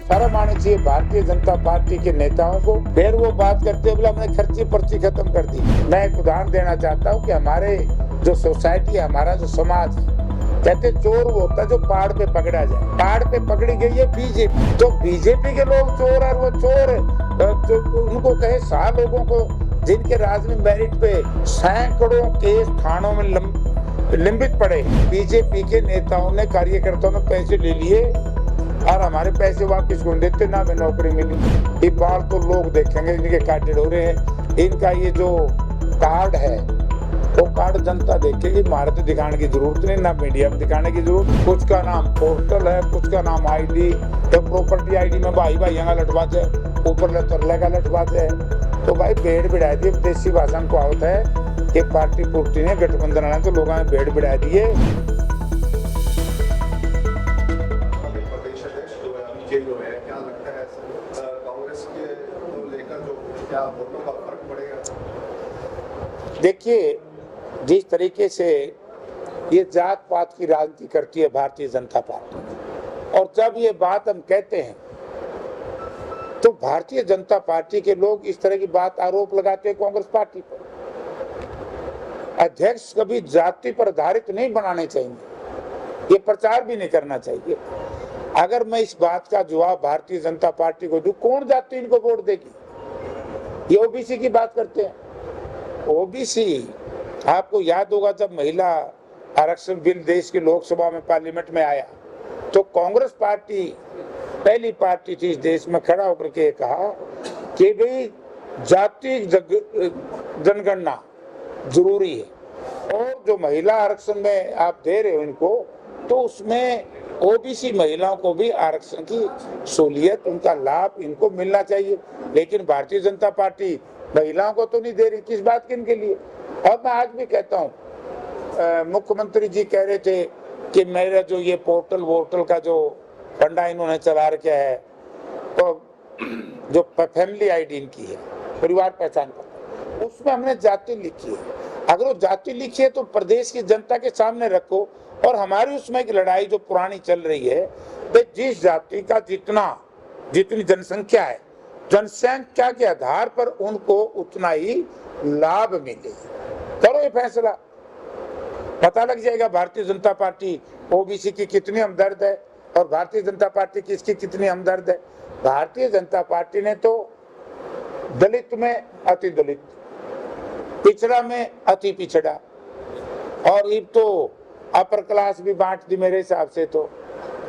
शर्म आनी चाहिए भारतीय जनता पार्टी के नेताओं को। फिर वो बात करते बोला हमने खर्ची पर्ची खत्म कर दी। मैं एक उदाहरण देना चाहता हूँ कि हमारे जो सोसाइटी है, हमारा जो समाज है, कहते चोर वो होता है जो पहाड़ पे पकड़ा जाए। पहाड़ पे पकड़ी गई है बीजेपी, तो बीजेपी के लोग चोर और वो चोर उनको कहे 100 लोगों को जिनके राज में मेरिट पे सैकड़ों केस थानों में लंबित पड़े। बीजेपी के नेताओं ने, कार्यकर्ताओं ने पैसे ले लिए और हमारे पैसे वापस कौन देते, ना हमें नौकरी मिली। ये बार तो लोग देखेंगे, इनके कार्ड हो रहे हैं। इनका ये जो कार्ड है वो कार्ड जनता देखेगी। हमारे तो दिखाने की जरूरत नहीं, ना मीडिया में दिखाने की जरूरत। कुछ का नाम पोर्टल है, कुछ का नाम आईडी, तो प्रॉपर्टी आईडी में भाई का लटवाच है, ऊपर तरले का लटवाच है। तो भाई भेड़ बिड़ा दिए, देसी भाषा में कहावत है कि पार्टी पूर्ति ने गठबंधन आना, तो लोगों ने भेड़ बिड़ा दिए। देखिए, जिस तरीके से ये जात पात की राजनीति करती है भारतीय जनता पार्टी, और जब ये बात हम कहते हैं तो भारतीय जनता पार्टी के लोग इस तरह की बात आरोप लगाते हैं कांग्रेस पार्टी पर। अध्यक्ष कभी जाति पर आधारित नहीं बनाने चाहिए, ये प्रचार भी नहीं करना चाहिए। अगर मैं इस बात का जवाब भारतीय जनता पार्टी को दूं, कौन जाति इनको वोट देगी? ये ओबीसी की बात करते हैं। ओबीसी, आपको याद होगा जब महिला आरक्षण बिल देश की लोकसभा में, पार्लियामेंट में आया, तो कांग्रेस पार्टी पहली पार्टी थी इस देश में खड़ा होकर के कहा कि भाई जाति जनगणना जरूरी है, और जो महिला आरक्षण में आप दे रहे हो इनको, तो उसमें ओबीसी महिलाओं को भी आरक्षण की सहूलियत, उनका लाभ इनको मिलना चाहिए। लेकिन भारतीय जनता पार्टी महिलाओं को तो नहीं दे रही। किस बात के इनके लिए? और मैं आज भी कहता हूँ, मुख्यमंत्री जी कह रहे थे कि मेरा जो ये पोर्टल वोटल का जो फंडा इन्होंने चला रखा है, तो जो फैमिली आईडी इनकी है, परिवार पहचान पत्र, उसमें हमने जाति लिखी है। अगर वो जाति लिखी है तो प्रदेश की जनता के सामने रखो। और हमारी उसमें एक लड़ाई जो पुरानी चल रही है, जिस जाति का जितनी जनसंख्या है, जनसंख्या के आधार पर उनको उतना ही लाभ मिले। करो ये फैसला, पता लग जाएगा भारतीय जनता पार्टी ओबीसी की कितनी हमदर्द है और भारतीय जनता पार्टी की इसकी कितनी हमदर्द है। भारतीय जनता पार्टी ने तो दलित में अति दलित, पिछड़ा में अति पिछड़ा, और ये तो अपर क्लास भी बांट दी मेरे हिसाब से। तो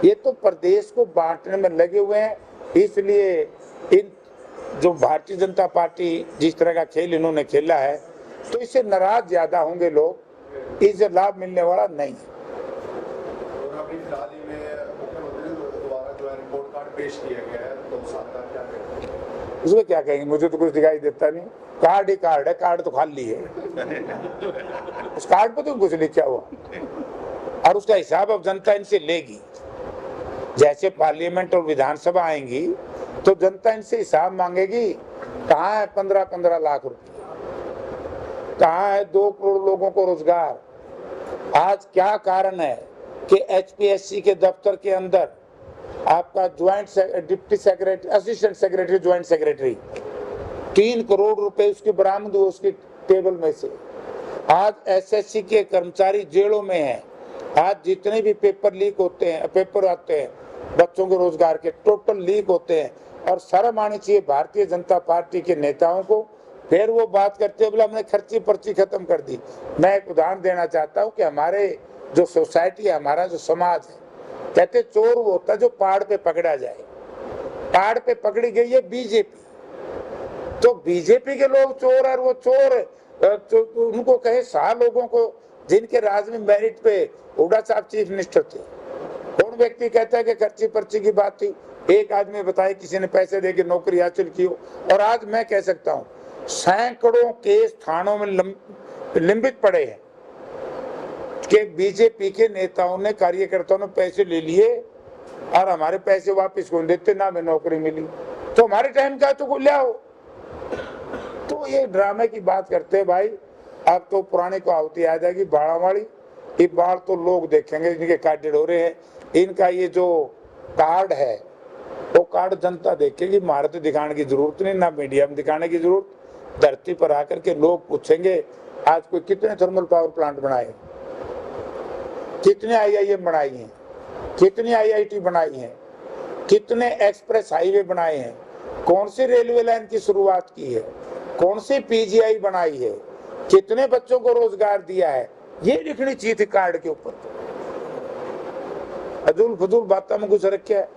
ये तो प्रदेश को बांटने में लगे हुए हैं। इसलिए इन जो भारतीय जनता पार्टी जिस तरह का खेल इन्होंने खेला है, तो इससे नाराज ज्यादा होंगे लोग, इससे लाभ मिलने वाला नहीं है। उसमें क्या कहेंगे? मुझे तो कुछ दिखाई देता नहीं। कार्ड ही कार्ड है, कार्ड तो खाली है। उस कार्ड पे तो कुछ लिखा हुआ, और उसका हिसाब अब जनता इनसे लेगी। जैसे पार्लियामेंट और विधानसभा आएंगी तो जनता इनसे हिसाब मांगेगी। कहाँ है 15-15 लाख रुपए? कहाँ है 2 करोड़ लोगों को रोजगार? आज क्या कारण है कि एचपीएससी के दफ्तर के अंदर आपका joint deputy secretary, assistant secretary, joint secretary, 3 crore रुपए उसकी बरामद हुए उसकी टेबल में से। आज एसएससी के कर्मचारी जेलों में हैं। आज जितने भी पेपर लीक होते हैं, पेपर आते हैं बच्चों के रोजगार के, टोटल लीक होते हैं। और शर्म आनी चाहिए भारतीय जनता पार्टी के नेताओं को। फिर वो बात करते हैं बोला हमने खर्ची पर्ची खत्म कर दी। मैं एक उदाहरण देना चाहता हूँ कि हमारे जो सोसाइटी है, हमारा जो समाज है, कहते चोर वो होता है जो पहाड़ पे पकड़ा जाए। पहाड़ पे पकड़ी गई है बीजेपी, तो बीजेपी के लोग चोर और वो चोर उनको कहे 100 लोगों को जिनके राज में मेरिट पे हुड्डा साहब चीफ मिनिस्टर थे। कौन व्यक्ति कहता है कि खर्ची पर्ची की बात थी? एक आदमी बताए किसी ने पैसे देके नौकरी हासिल की हो। और आज मैं कह सकता हूँ सैकड़ों केस थानों में लंबित पड़े हैं कि बीजेपी के नेताओं ने, कार्यकर्ताओं ने पैसे ले लिए और हमारे पैसे वापस कौन देते, ना हमें नौकरी मिली। तो हमारे टाइम का तो ले आओ। तो ये ड्रामे की बात करते हैं भाई। अब तो पुरानी कहावती आ जाएगी, बाड़ा वाली। ये बाढ़ तो लोग देखेंगे, इनके कार्ड हो रहे हैं। इनका ये जो कार्ड है वो कार्ड जनता देखेगी, महारत दिखाने की जरूरत नहीं, ना मीडिया में दिखाने की जरूरत। धरती पर आकर के लोग पूछेंगे आज कोई कितने थर्मल पावर प्लांट बनाए, कितने IIM बनाई हैं, कितनी IIT बनाई हैं, कितने एक्सप्रेस हाईवे बनाए हैं, कौन सी रेलवे लाइन की शुरुआत की है, कौन सी PGI बनाई है, कितने बच्चों को रोजगार दिया है, ये लिखनी चाहिए थी कार्ड के ऊपर। अजूल फजूल बातों में कुछ रखे है,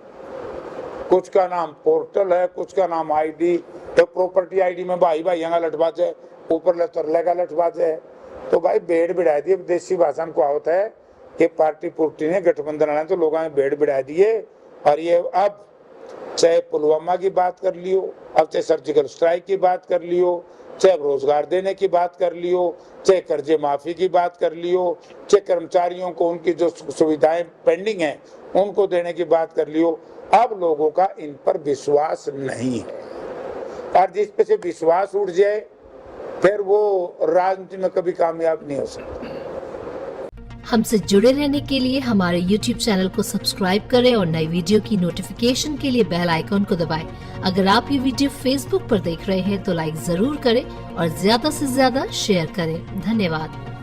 कुछ का नाम पोर्टल है, कुछ का नाम ID, तो प्रॉपर्टी ID में भाई भाई यहाँ लटबाज है, ऊपर लतरले का लटबाज है। तो भाई बेड़ बिड़ा दिए, देसी भाषा को आवत है कि पार्टी पुर्टी ने गठबंधन आना तो लोगों ने बेड़ बिड़ा दिए। और ये अब चाहे पुलवामा की बात कर लियो, अब चाहे सर्जिकल स्ट्राइक की बात कर लियो, चाहे रोजगार देने की बात कर लियो, चाहे कर्जे माफी की बात कर लियो, चाहे कर्मचारियों को उनकी जो सुविधाएं पेंडिंग हैं उनको देने की बात कर लियो, अब लोगों का इन पर विश्वास नहीं है। और जिस पे से विश्वास उठ जाए फिर वो राजनीति में कभी कामयाब नहीं हो सकता। हमसे जुड़े रहने के लिए हमारे YouTube चैनल को सब्सक्राइब करें और नई वीडियो की नोटिफिकेशन के लिए बेल आइकॉन को दबाएं। अगर आप ये वीडियो Facebook पर देख रहे हैं तो लाइक जरूर करें और ज्यादा से ज्यादा शेयर करें। धन्यवाद।